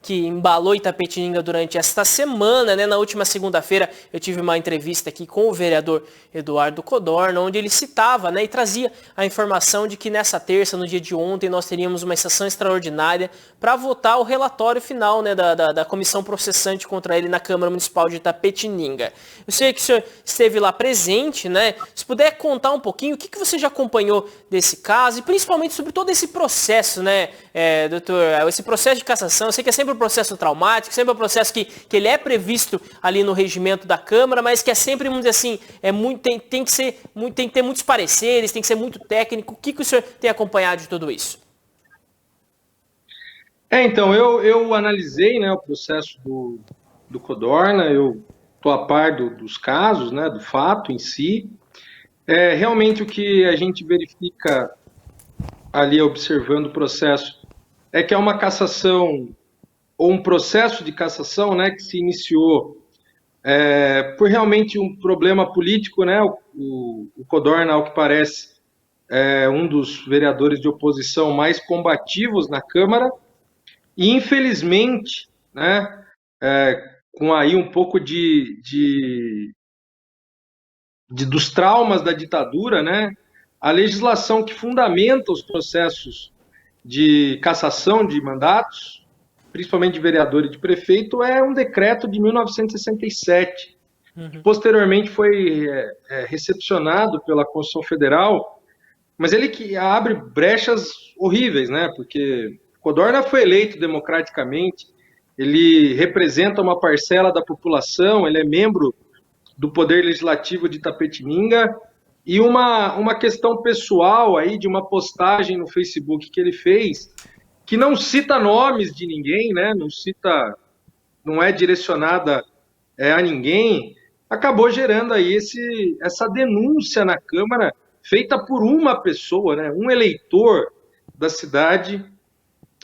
que embalou Itapetininga durante esta semana, né? Na última segunda-feira eu tive uma entrevista aqui com o vereador Eduardo Codorna, onde ele citava, né, e trazia a informação de que nessa terça, no dia de ontem, nós teríamos uma sessão extraordinária para votar o relatório final, né, da comissão processante contra ele na Câmara Municipal de Itapetininga. Eu sei que o senhor esteve lá presente, né? Se puder contar um pouquinho, o que você já acompanhou desse caso e principalmente sobre todo esse processo, né, doutor, esse processo de cassação. Eu sei que é sempre um processo traumático, sempre um processo que ele é previsto ali no regimento da Câmara, mas que é sempre, vamos dizer assim, tem que ter muitos pareceres, tem que ser muito técnico. O que o senhor tem acompanhado de tudo isso? Então, eu analisei, né, o processo do Codorna, eu estou a par dos casos, né, do fato em si. Realmente o que a gente verifica ali observando o processo é que é uma cassação ou um processo de cassação, né, que se iniciou por realmente um problema político, né? O Codorna, ao que parece, é um dos vereadores de oposição mais combativos na Câmara e, infelizmente, né, com aí um pouco dos traumas da ditadura, né, a legislação que fundamenta os processos de cassação de mandatos, principalmente de vereador e de prefeito, é um decreto de 1967, que posteriormente foi recepcionado pela Constituição Federal, mas ele que abre brechas horríveis, né? Porque Codorna foi eleito democraticamente, ele representa uma parcela da população, ele é membro do Poder Legislativo de Itapetininga, e uma questão pessoal aí de uma postagem no Facebook que ele fez, que não cita nomes de ninguém, né? Não é direcionada a ninguém, acabou gerando aí essa denúncia na Câmara, feita por uma pessoa, né? Um eleitor da cidade.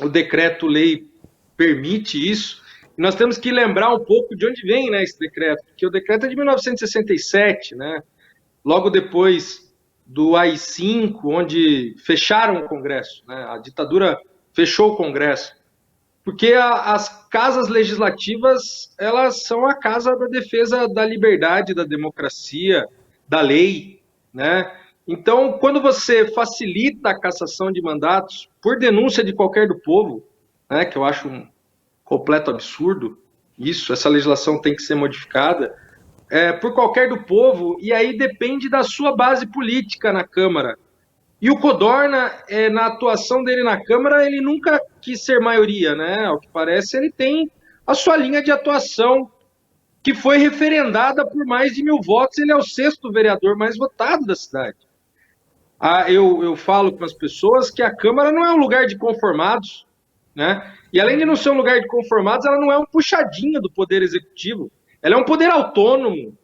O decreto-lei permite isso. E nós temos que lembrar um pouco de onde vem, né, esse decreto, porque o decreto é de 1967, né? Logo depois do AI-5, onde fecharam o Congresso, né? A ditadura fechou o Congresso, porque as casas legislativas, elas são a casa da defesa da liberdade, da democracia, da lei, né? Então, quando você facilita a cassação de mandatos por denúncia de qualquer do povo, né, que eu acho um completo absurdo, essa legislação tem que ser modificada, por qualquer do povo, e aí depende da sua base política na Câmara. E o Codorna, na atuação dele na Câmara, ele nunca quis ser maioria, né? Ao que parece, ele tem a sua linha de atuação, que foi referendada por mais de 1.000 votos. Ele é o 6º vereador mais votado da cidade. Eu falo com as pessoas que a Câmara não é um lugar de conformados, né? E além de não ser um lugar de conformados, ela não é um puxadinho do Poder Executivo. Ela é um poder autônomo,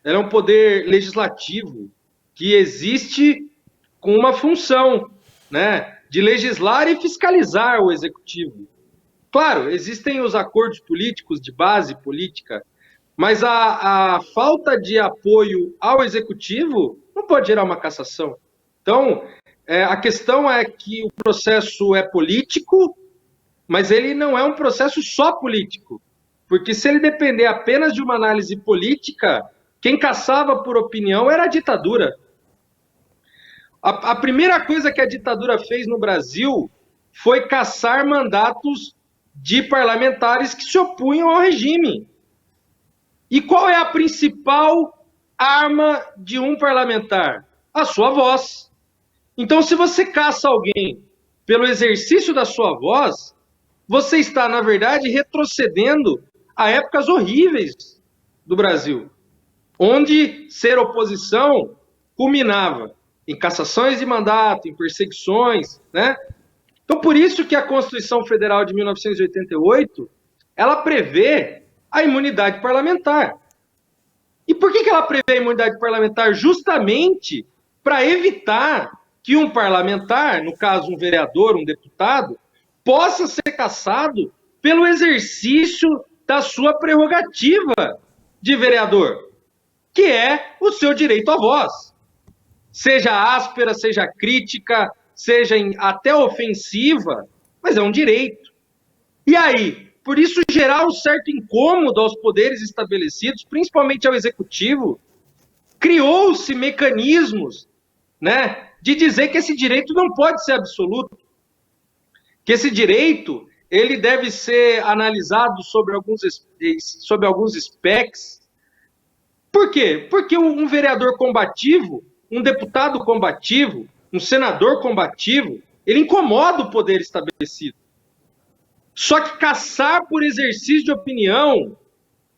ela é um poder legislativo que existe com uma função, né, de legislar e fiscalizar o Executivo. Claro, existem os acordos políticos de base política, mas a falta de apoio ao Executivo não pode gerar uma cassação. Então, a questão é que o processo é político, mas ele não é um processo só político. Porque se ele depender apenas de uma análise política, quem caçava por opinião era a ditadura. A primeira coisa que a ditadura fez no Brasil foi caçar mandatos de parlamentares que se opunham ao regime. E qual é a principal arma de um parlamentar? A sua voz. Então, se você caça alguém pelo exercício da sua voz, você está, na verdade, retrocedendo a épocas horríveis do Brasil, onde ser oposição culminava em cassações de mandato, em perseguições, né? Então, por isso que a Constituição Federal de 1988, ela prevê a imunidade parlamentar. E por que ela prevê a imunidade parlamentar? Justamente para evitar que um parlamentar, no caso um vereador, um deputado, possa ser cassado pelo exercício da sua prerrogativa de vereador, que é o seu direito à voz. Seja áspera, seja crítica, seja até ofensiva, mas é um direito. E aí, por isso gerar um certo incômodo aos poderes estabelecidos, principalmente ao executivo, criou-se mecanismos, né, de dizer que esse direito não pode ser absoluto, que esse direito ele deve ser analisado sobre alguns specs. Por quê? Porque um vereador combativo, um deputado combativo, um senador combativo, ele incomoda o poder estabelecido. Só que caçar por exercício de opinião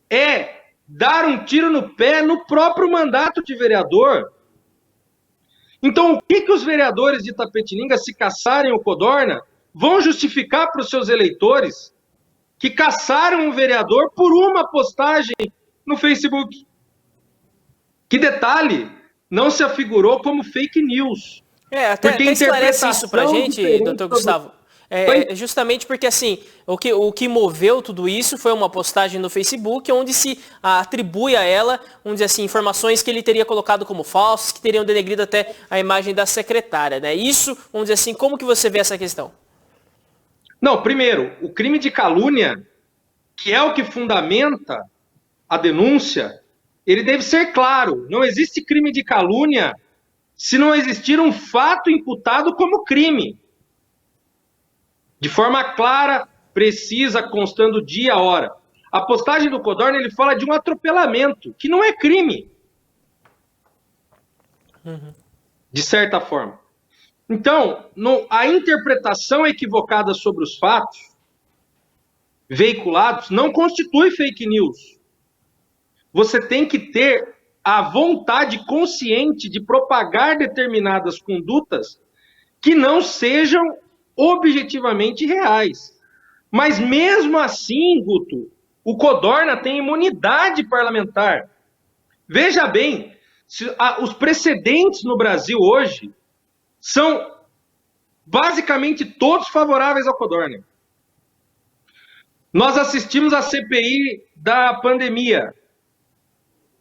é dar um tiro no pé no próprio mandato de vereador. Então, o que os vereadores de Itapetininga, se caçarem o Codorna, vão justificar para os seus eleitores que caçaram um vereador por uma postagem no Facebook? Que detalhe, não se afigurou como fake news. Até esclarece isso pra gente, doutor Gustavo. Justamente porque, assim, o que moveu tudo isso foi uma postagem no Facebook onde se atribui a ela, vamos dizer assim, informações que ele teria colocado como falsas, que teriam denegrido até a imagem da secretária, né? Isso, vamos dizer assim, como que você vê essa questão? Não, primeiro, o crime de calúnia, que é o que fundamenta a denúncia, ele deve ser claro. Não existe crime de calúnia se não existir um fato imputado como crime. De forma clara, precisa, constando dia e hora. A postagem do Codorna, ele fala de um atropelamento, que não é crime. De certa forma. Então, a interpretação equivocada sobre os fatos veiculados não constitui fake news. Você tem que ter a vontade consciente de propagar determinadas condutas que não sejam objetivamente reais. Mas mesmo assim, Guto, o Codorna tem imunidade parlamentar. Veja bem, os precedentes no Brasil hoje são basicamente todos favoráveis ao Codorna. Nós assistimos à CPI da pandemia.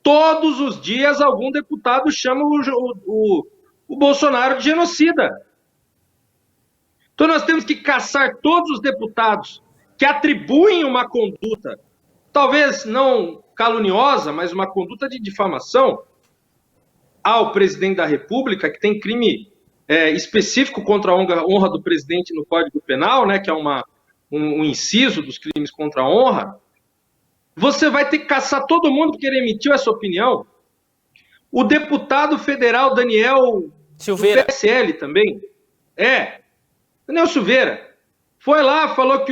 Todos os dias algum deputado chama o Bolsonaro de genocida. Então nós temos que caçar todos os deputados que atribuem uma conduta, talvez não caluniosa, mas uma conduta de difamação ao presidente da República, que tem crime específico contra a honra do presidente no Código Penal, né, que é um inciso dos crimes contra a honra. Você vai ter que caçar todo mundo porque ele emitiu essa opinião. O deputado federal Daniel Silveira, do PSL também. Daniel Silveira. Foi lá, falou que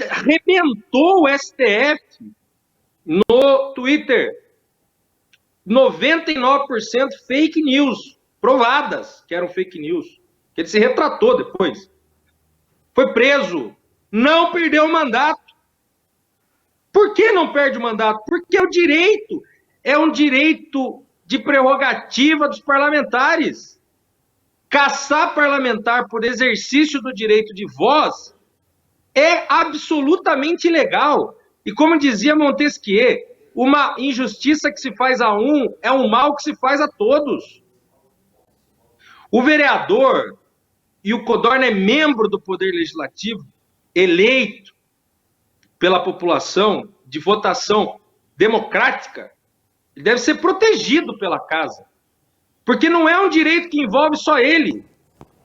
arrebentou o STF no Twitter. 99% fake news, provadas que eram fake news. Ele se retratou depois. Foi preso. Não perdeu o mandato. Por que não perde o mandato? Porque o direito é um direito de prerrogativa dos parlamentares. Caçar parlamentar por exercício do direito de voz é absolutamente ilegal. E como dizia Montesquieu, uma injustiça que se faz a um é um mal que se faz a todos. O vereador, e o Codorna é membro do Poder Legislativo, eleito pela população, de votação democrática, ele deve ser protegido pela casa. Porque não é um direito que envolve só ele.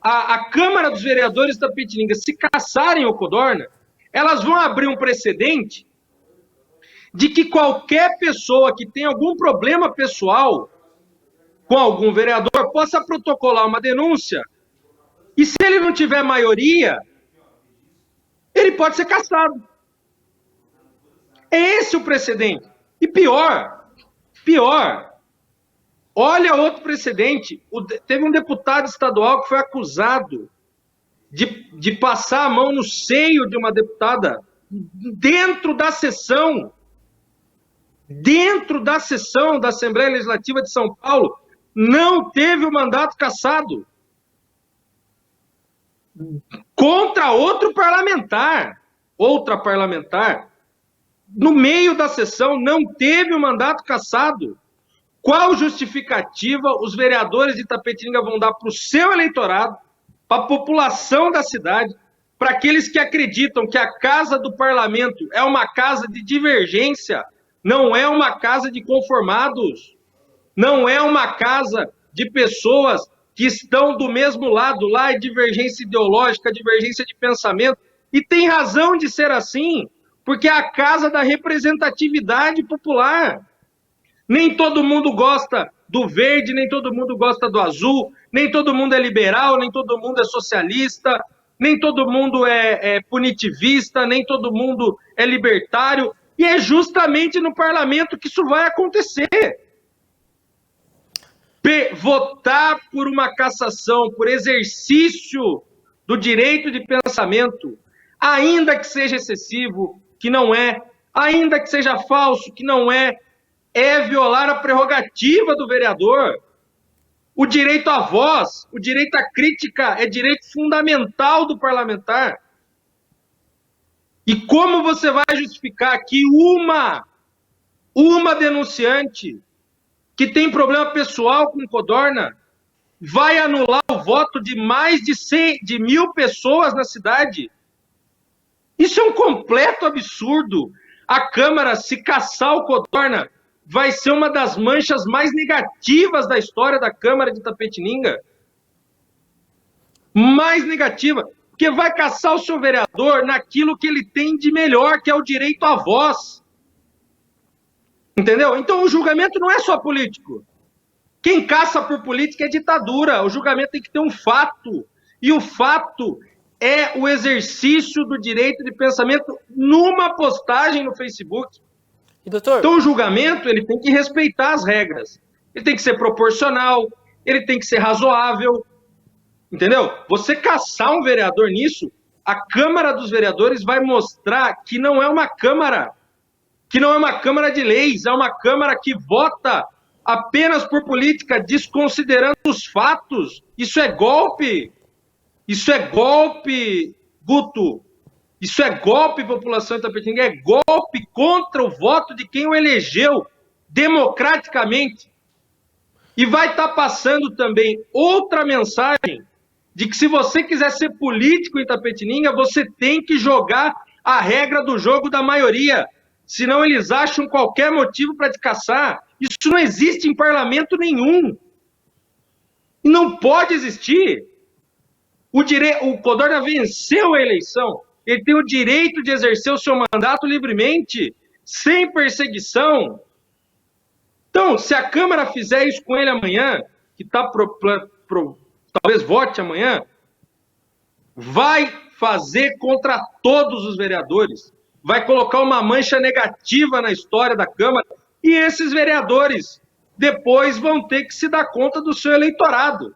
A Câmara dos Vereadores da Itapetininga, se caçarem o Codorna, elas vão abrir um precedente de que qualquer pessoa que tem algum problema pessoal com algum vereador possa protocolar uma denúncia e, se ele não tiver maioria, ele pode ser cassado. É esse o precedente. E pior, olha outro precedente. Teve um deputado estadual que foi acusado de passar a mão no seio de uma deputada dentro da sessão da Assembleia Legislativa de São Paulo. Não teve o mandato cassado. Contra outra parlamentar, no meio da sessão, não teve o mandato cassado. Qual justificativa os vereadores de Itapetininga vão dar para o seu eleitorado, para a população da cidade, para aqueles que acreditam que a casa do parlamento é uma casa de divergência, não é uma casa de conformados, não é uma casa de pessoas que estão do mesmo lado. Lá é divergência ideológica, divergência de pensamento, e tem razão de ser assim, porque é a casa da representatividade popular. Nem todo mundo gosta do verde, nem todo mundo gosta do azul, nem todo mundo é liberal, nem todo mundo é socialista, nem todo mundo é punitivista, nem todo mundo é libertário, e é justamente no parlamento que isso vai acontecer. Votar por uma cassação, por exercício do direito de pensamento, ainda que seja excessivo, que não é, ainda que seja falso, que não é violar a prerrogativa do vereador. O direito à voz, o direito à crítica é direito fundamental do parlamentar. E como você vai justificar que uma denunciante que tem problema pessoal com Codorna vai anular o voto de mais de 1.000 pessoas na cidade? Isso é um completo absurdo. A Câmara, se cassar o Codorna, vai ser uma das manchas mais negativas da história da Câmara de Itapetininga. Mais negativa. Porque vai caçar o seu vereador naquilo que ele tem de melhor, que é o direito à voz. Entendeu? Então o julgamento não é só político. Quem caça por política é ditadura. O julgamento tem que ter um fato. E o fato é o exercício do direito de pensamento numa postagem no Facebook. E, doutor? Então o julgamento ele tem que respeitar as regras. Ele tem que ser proporcional, ele tem que ser razoável. Entendeu? Você caçar um vereador nisso, a Câmara dos Vereadores vai mostrar que não é uma Câmara de leis, é uma Câmara que vota apenas por política, desconsiderando os fatos. Isso é golpe. Isso é golpe, Guto. Isso é golpe, população itapetininga. É golpe contra o voto de quem o elegeu democraticamente. E vai estar passando também outra mensagem de que se você quiser ser político em Itapetininga, você tem que jogar a regra do jogo da maioria. Senão eles acham qualquer motivo para te caçar. Isso não existe em parlamento nenhum. E não pode existir. O Codorna venceu a eleição. Ele tem o direito de exercer o seu mandato livremente, sem perseguição. Então, se a Câmara fizer isso com ele amanhã, que talvez vote amanhã, vai fazer contra todos os vereadores. Vai colocar uma mancha negativa na história da Câmara, e esses vereadores depois vão ter que se dar conta do seu eleitorado.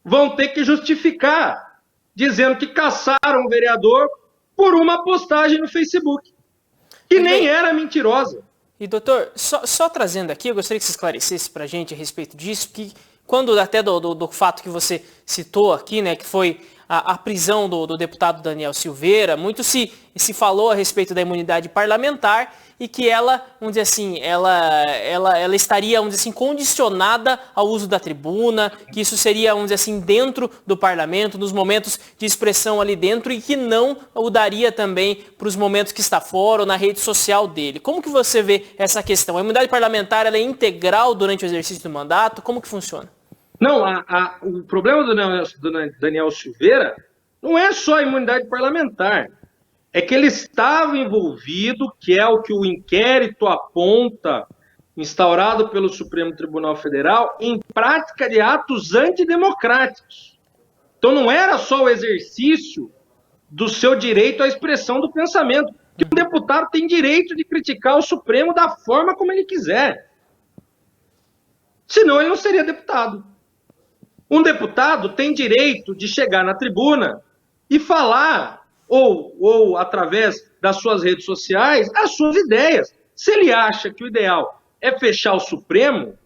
Vão ter que justificar, dizendo que caçaram o vereador por uma postagem no Facebook, que nem era mentirosa. E, doutor, só trazendo aqui, eu gostaria que você esclarecesse para a gente a respeito disso, que quando até do fato que você citou aqui, né, que foi a prisão do deputado Daniel Silveira, muito se falou a respeito da imunidade parlamentar e que ela, vamos dizer assim, ela estaria, vamos dizer assim, condicionada ao uso da tribuna, que isso seria, vamos dizer assim, dentro do parlamento, nos momentos de expressão ali dentro, e que não o daria também para os momentos que está fora ou na rede social dele. Como que você vê essa questão? A imunidade parlamentar ela é integral durante o exercício do mandato? Como que funciona? Não, o problema do Daniel Silveira não é só a imunidade parlamentar. É que ele estava envolvido, que é o que o inquérito aponta, instaurado pelo Supremo Tribunal Federal, em prática de atos antidemocráticos. Então não era só o exercício do seu direito à expressão do pensamento. Que o deputado tem direito de criticar o Supremo da forma como ele quiser. Senão ele não seria deputado. Um deputado tem direito de chegar na tribuna e falar, ou através das suas redes sociais, as suas ideias. Se ele acha que o ideal é fechar o Supremo,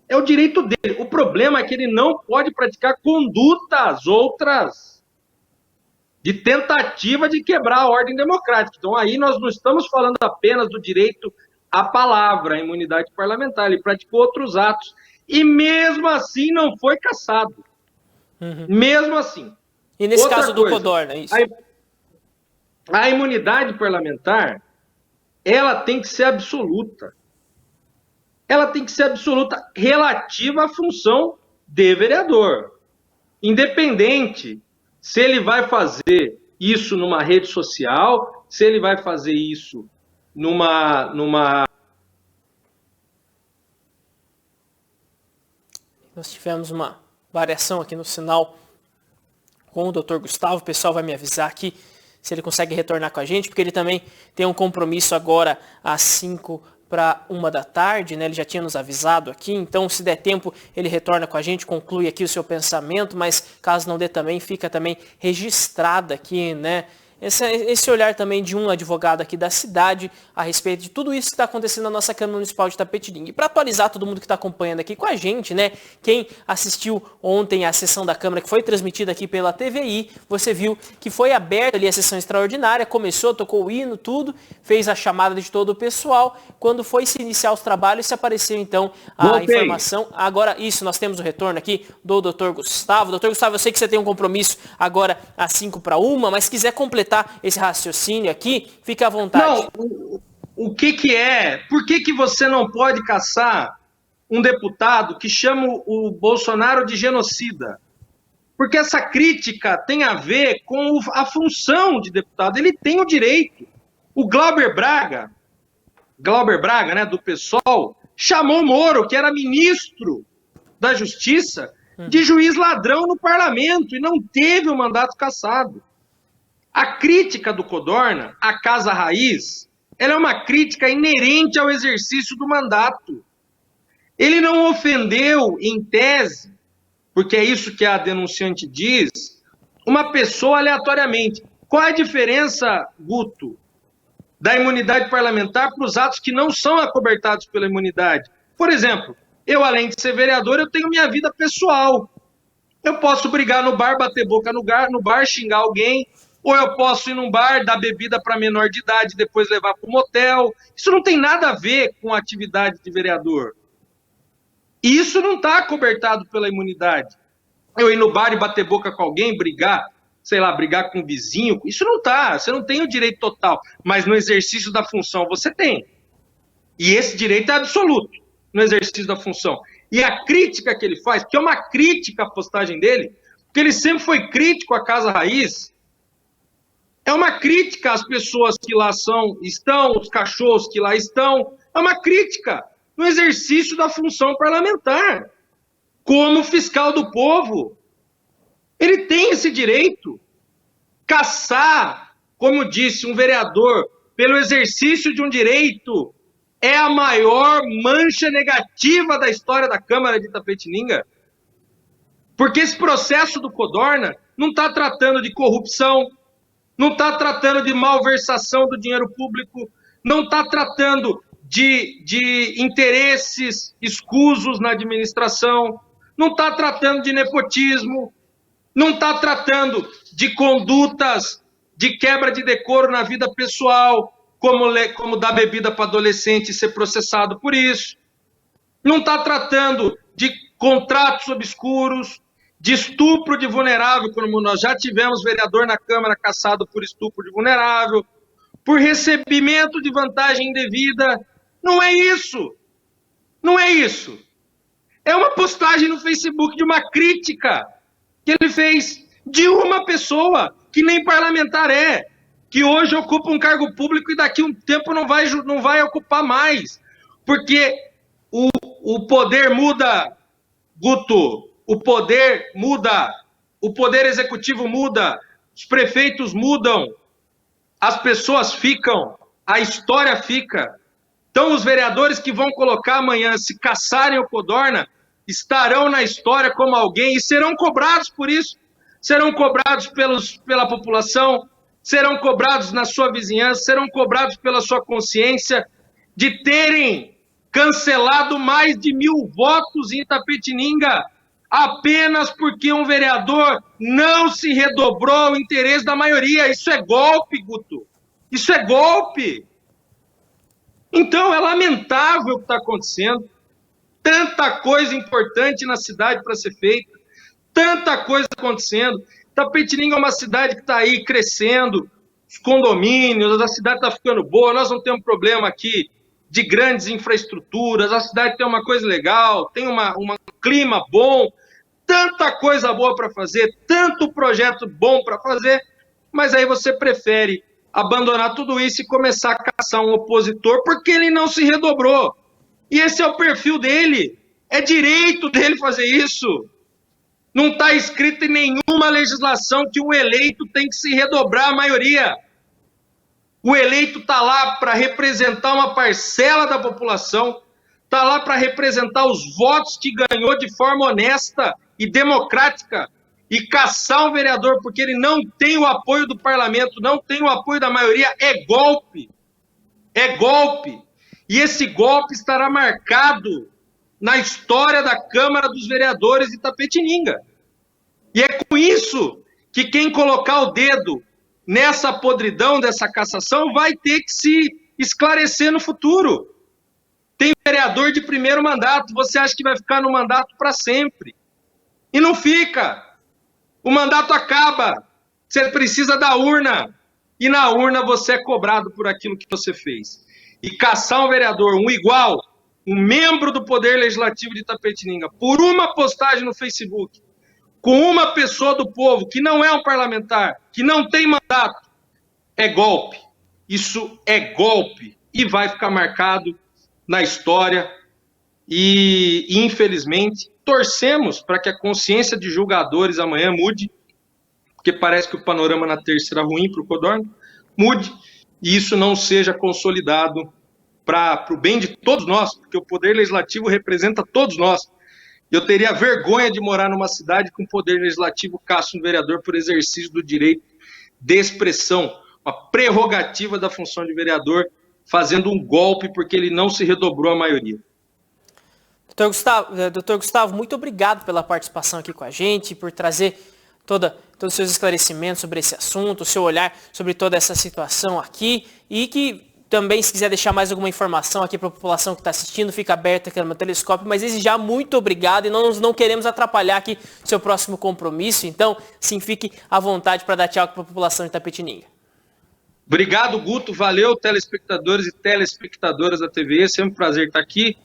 é o direito dele. O problema é que ele não pode praticar condutas outras de tentativa de quebrar a ordem democrática. Então aí nós não estamos falando apenas do direito à palavra, à imunidade parlamentar. Ele praticou outros atos. E mesmo assim não foi cassado. Mesmo assim. E nesse caso do Codorna, é isso? A imunidade parlamentar, ela tem que ser absoluta. Ela tem que ser absoluta relativa à função de vereador. Independente se ele vai fazer isso numa rede social, se ele vai fazer isso numa... Nós tivemos uma variação aqui no sinal com o Dr. Gustavo. O pessoal vai me avisar aqui se ele consegue retornar com a gente, porque ele também tem um compromisso agora às 5:45 da tarde, né? Ele já tinha nos avisado aqui, então se der tempo ele retorna com a gente, conclui aqui o seu pensamento, mas caso não dê também, fica também registrada aqui, né? Esse olhar também de um advogado aqui da cidade a respeito de tudo isso que está acontecendo na nossa Câmara Municipal de Itapetininga. E para atualizar todo mundo que está acompanhando aqui com a gente, né? Quem assistiu ontem a sessão da Câmara que foi transmitida aqui pela TVI, você viu que foi aberta ali a sessão extraordinária, começou, tocou o hino, tudo, fez a chamada de todo o pessoal. Quando foi se iniciar os trabalhos, se apareceu então a informação. Agora, isso, nós temos o retorno aqui do Dr. Gustavo. Dr. Gustavo, eu sei que você tem um compromisso agora às 5:45, mas se quiser completar esse raciocínio aqui, fica à vontade. Não, o que é? Por que você não pode caçar um deputado que chama o Bolsonaro de genocida? Porque essa crítica tem a ver com a função de deputado. Ele tem o direito. O Glauber Braga, né, do PSOL, chamou Moro, que era ministro da Justiça, de juiz ladrão no parlamento e não teve o mandato cassado. A crítica do Codorna, à Casa Raiz, ela é uma crítica inerente ao exercício do mandato. Ele não ofendeu, em tese, porque é isso que a denunciante diz, uma pessoa aleatoriamente. Qual é a diferença, Guto, da imunidade parlamentar para os atos que não são acobertados pela imunidade? Por exemplo, eu, além de ser vereador, eu tenho minha vida pessoal. Eu posso brigar no bar, bater boca no bar, xingar alguém, ou eu posso ir num bar, dar bebida para menor de idade, depois levar para um motel. Isso não tem nada a ver com a atividade de vereador. E isso não está acobertado pela imunidade. Eu ir no bar e bater boca com alguém, brigar, sei lá, brigar com um vizinho, isso não está. Você não tem o direito total, mas no exercício da função você tem. E esse direito é absoluto no exercício da função. E a crítica que ele faz, que é uma crítica à postagem dele, porque ele sempre foi crítico à Casa Raiz, é uma crítica às pessoas que lá estão, os cachorros que lá estão, é uma crítica no exercício da função parlamentar. Como fiscal do povo, ele tem esse direito. Caçar, como disse um vereador, pelo exercício de um direito, é a maior mancha negativa da história da Câmara de Itapetininga. Porque esse processo do Codorna não está tratando de corrupção, não está tratando de malversação do dinheiro público, não está tratando de interesses escusos na administração, não está tratando de nepotismo, não está tratando de condutas de quebra de decoro na vida pessoal, como dar bebida para adolescente e ser processado por isso. Não está tratando de contratos obscuros, de estupro de vulnerável, como nós já tivemos vereador na Câmara cassado por estupro de vulnerável, por recebimento de vantagem indevida. Não é isso. Não é isso. É uma postagem no Facebook de uma crítica que ele fez de uma pessoa que nem parlamentar é, que hoje ocupa um cargo público e daqui a um tempo não vai ocupar mais. Porque o poder muda, Guto. O poder muda, o poder executivo muda, os prefeitos mudam, as pessoas ficam, a história fica. Então, os vereadores que vão colocar amanhã, se caçarem o Codorna, estarão na história como alguém e serão cobrados por isso. Serão cobrados pela população, serão cobrados na sua vizinhança, serão cobrados pela sua consciência de terem cancelado mais de 1.000 votos em Itapetininga, apenas porque um vereador não se redobrou ao interesse da maioria. Isso é golpe, Guto. Isso é golpe. Então, é lamentável o que está acontecendo. Tanta coisa importante na cidade para ser feita. Tanta coisa acontecendo. Itapetininga é uma cidade que está aí crescendo, os condomínios, a cidade está ficando boa, nós não temos problema aqui de grandes infraestruturas, a cidade tem uma coisa legal, tem um clima bom, tanta coisa boa para fazer, tanto projeto bom para fazer, mas aí você prefere abandonar tudo isso e começar a caçar um opositor porque ele não se redobrou. E esse é o perfil dele, é direito dele fazer isso. Não está escrito em nenhuma legislação que o eleito tem que se redobrar a maioria. O eleito está lá para representar uma parcela da população, está lá para representar os votos que ganhou de forma honesta e democrática, e caçar um vereador porque ele não tem o apoio do parlamento, não tem o apoio da maioria, é golpe. É golpe. E esse golpe estará marcado na história da Câmara dos Vereadores de Itapetininga. E é com isso que quem colocar o dedo nessa podridão dessa cassação vai ter que se esclarecer no futuro. Tem vereador de primeiro mandato, você acha que vai ficar no mandato para sempre. E não fica. O mandato acaba. Você precisa da urna. E na urna você é cobrado por aquilo que você fez. E caçar um vereador, um igual, um membro do Poder Legislativo de Itapetininga, por uma postagem no Facebook, com uma pessoa do povo que não é um parlamentar, que não tem mandato, é golpe. Isso é golpe. E vai ficar marcado na história. E, infelizmente, torcemos para que a consciência de julgadores amanhã mude, porque parece que o panorama na terça será ruim para o Codorna, mude, e isso não seja consolidado para o bem de todos nós, porque o Poder Legislativo representa todos nós. Eu teria vergonha de morar numa cidade com o Poder Legislativo caça um vereador por exercício do direito de expressão, uma prerrogativa da função de vereador, fazendo um golpe porque ele não se redobrou a maioria. Doutor Gustavo, muito obrigado pela participação aqui com a gente, por trazer todos os seus esclarecimentos sobre esse assunto, o seu olhar sobre toda essa situação aqui, e que também, se quiser deixar mais alguma informação aqui para a população que está assistindo, fica aberta aqui no meu telescópio, mas desde já, muito obrigado, e nós não queremos atrapalhar aqui o seu próximo compromisso, então, sim, fique à vontade para dar tchau para a população de Itapetininga. Obrigado, Guto, valeu, telespectadores e telespectadoras da TV, sempre um prazer estar aqui.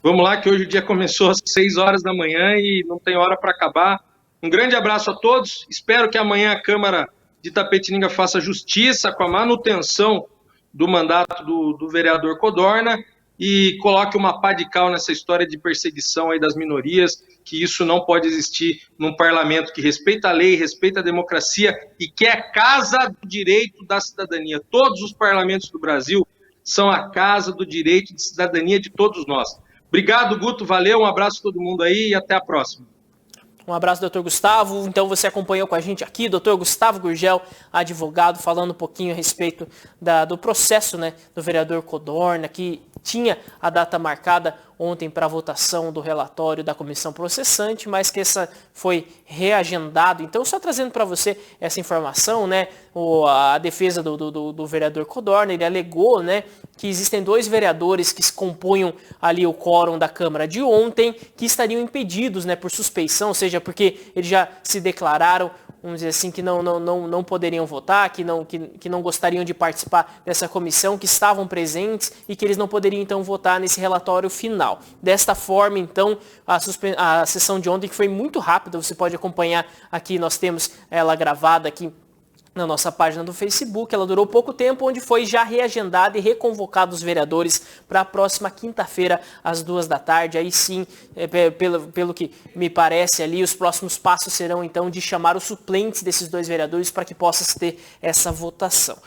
Vamos lá, que hoje o dia começou às 6 horas da manhã e não tem hora para acabar. Um grande abraço a todos. Espero que amanhã a Câmara de Itapetininga faça justiça com a manutenção do mandato do vereador Codorna e coloque uma pá de cal nessa história de perseguição aí das minorias, que isso não pode existir num parlamento que respeita a lei, respeita a democracia e que é casa do direito da cidadania. Todos os parlamentos do Brasil são a casa do direito de cidadania de todos nós. Obrigado, Guto, valeu, um abraço a todo mundo aí e até a próxima. Um abraço, doutor Gustavo. Então você acompanhou com a gente aqui, doutor Gustavo Gurgel, advogado, falando um pouquinho a respeito do processo, né, do vereador Codorna, que tinha a data marcada ontem para a votação do relatório da comissão processante, mas que essa foi reagendado. Então, só trazendo para você essa informação, né, a defesa do vereador Codorna, ele alegou, né, que existem 2 vereadores que se compunham ali o quórum da Câmara de ontem, que estariam impedidos, né, por suspeição, ou seja, porque eles já se declararam, vamos dizer assim, que não poderiam votar, que não gostariam de participar dessa comissão, que estavam presentes e que eles não poderiam, então, votar nesse relatório final. Desta forma, então, a sessão de ontem, que foi muito rápida, você pode acompanhar aqui, nós temos ela gravada aqui na nossa página do Facebook, ela durou pouco tempo, onde foi já reagendada e reconvocado os vereadores para a próxima quinta-feira, às 2 da tarde. Aí sim, pelo que me parece ali, os próximos passos serão então de chamar os suplentes desses 2 vereadores para que possa ter essa votação.